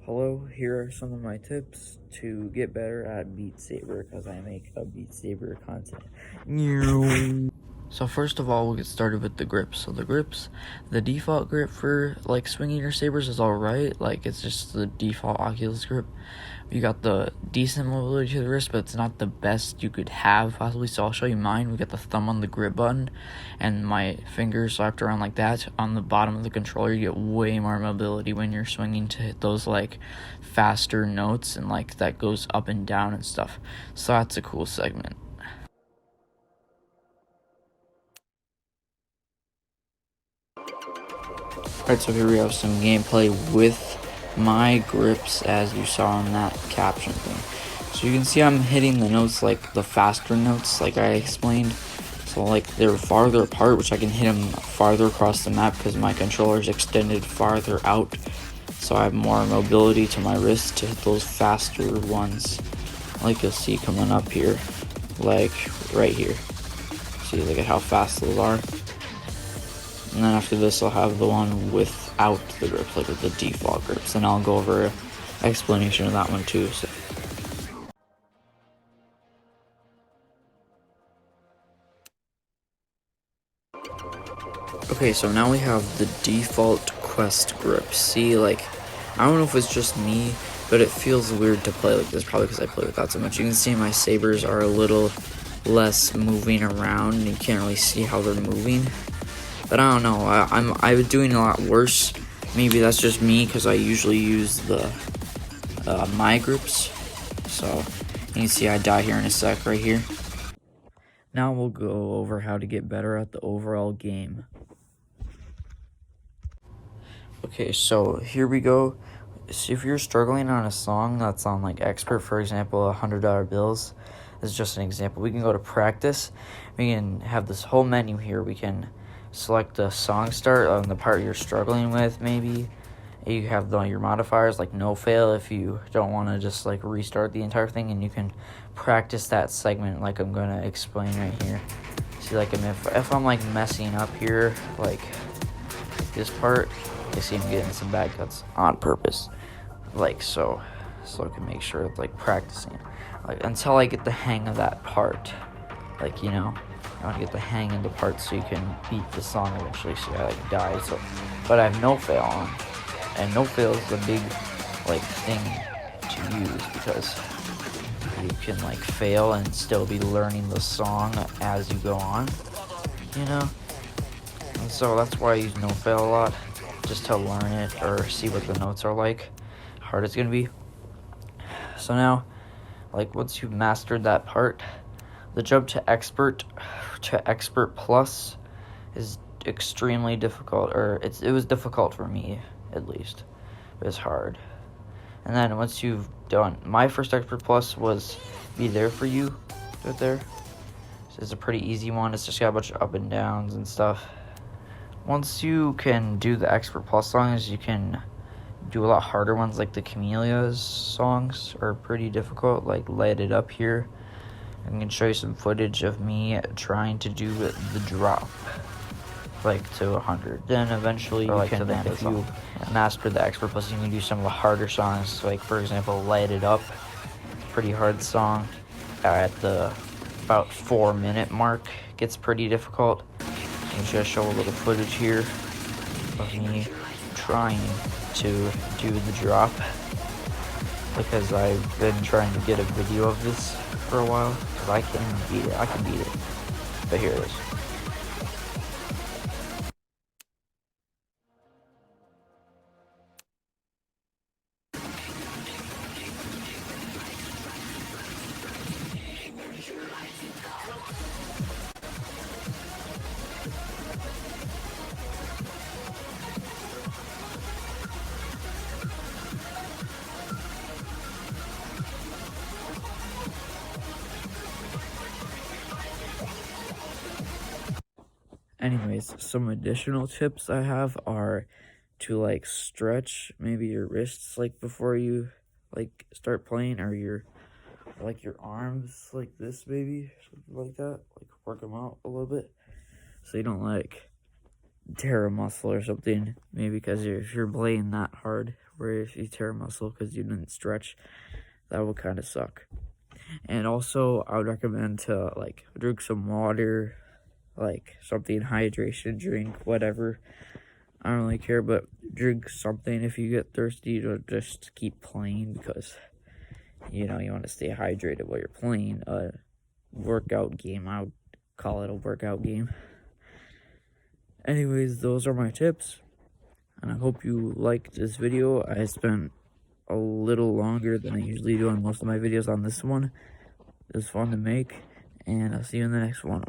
Hello, here are some of my tips to get better at Beat Saber because I make a Beat Saber content. So first of all, we'll get started with the grips. So the default grip for like swinging your sabers is alright. Like it's just the default Oculus grip. You got the decent mobility to the wrist, but it's not the best you could have possibly. So I'll show you mine. We got the thumb on the grip button and my fingers wrapped around like that. On the bottom of the controller, you get way more mobility when you're swinging to hit those like faster notes and like that goes up and down and stuff. So that's a cool segment. Alright, so here we have some gameplay with my grips as you saw in that caption thing. So you can see I'm hitting the notes like the faster notes like I explained. So like they're farther apart, which I can hit them farther across the map because my controller is extended farther out. So I have more mobility to my wrist to hit those faster ones. Like you'll see coming up here, like right here. See, look at how fast those are. And then after this, I'll have the one without the grips, like with the default grips. And I'll go over an explanation of that one too. So. Okay, so now we have the default Quest grip. See, like, I don't know if it's just me, but it feels weird to play like this, probably because I play with that so much. You can see my sabers are a little less moving around, and you can't really see how they're moving. But I don't know, I was doing a lot worse. Maybe that's just me because I usually use the my grips. So you can see I die here in a sec right here. Now we'll go over how to get better at the overall game. Okay, so here we go. So if you're struggling on a song that's on like expert, for example, $100 bills, this is just an example. We can go to practice. We can have this whole menu here. We can select the song start on the part you're struggling with, maybe. You have your modifiers like no fail if you don't want to just like restart the entire thing, and you can practice that segment like I'm going to explain right here. See, like if I'm like messing up here, like this part, you see I'm getting some bad cuts on purpose, like so I can make sure it's like practicing, like until I get the hang of that part, like, you know, I want to get the hang of the part so you can beat the song eventually. So I like die. So, but I have no fail on, and no fail is the big like thing to use because you can like fail and still be learning the song as you go on, you know. And so that's why I use no fail a lot, just to learn it or see what the notes are like, how hard it's gonna be. So now, like once you've mastered that part, the jump to expert plus is extremely difficult, or it was difficult for me at least. It was hard. And then once you've done, my first expert plus was Be There For You, right there. So it's a pretty easy one. It's just got a bunch of up and downs and stuff. Once you can do the expert plus songs, you can do a lot harder ones, like the Chamelea's songs are pretty difficult, like Light It Up here. I can show you some footage of me trying to do the drop, like to 100. Then eventually you can, if you master the expert plus, you can do some of the harder songs, like for example, Light It Up. Pretty hard song. At the about 4-minute mark, gets pretty difficult. I'm just show a little footage here of me trying to do the drop, because I've been trying to get a video of this for a while, because I can beat it, but here it is. Anyways, some additional tips I have are to like stretch maybe your wrists like before you like start playing, or your arms like this, maybe something like that, like work them out a little bit so you don't like tear a muscle or something, maybe, because if you're playing that hard where if you tear a muscle because you didn't stretch, that would kind of suck. And also, I would recommend to like drink some water, like something hydration drink, whatever. I don't really care, but drink something if you get thirsty, to just keep playing, because you want to stay hydrated while you're playing a workout game. I would call it a workout game. Anyways, those are my tips, and I hope you liked this video. I spent a little longer than I usually do on most of my videos on this one. It was fun to make, and I'll see you in the next one.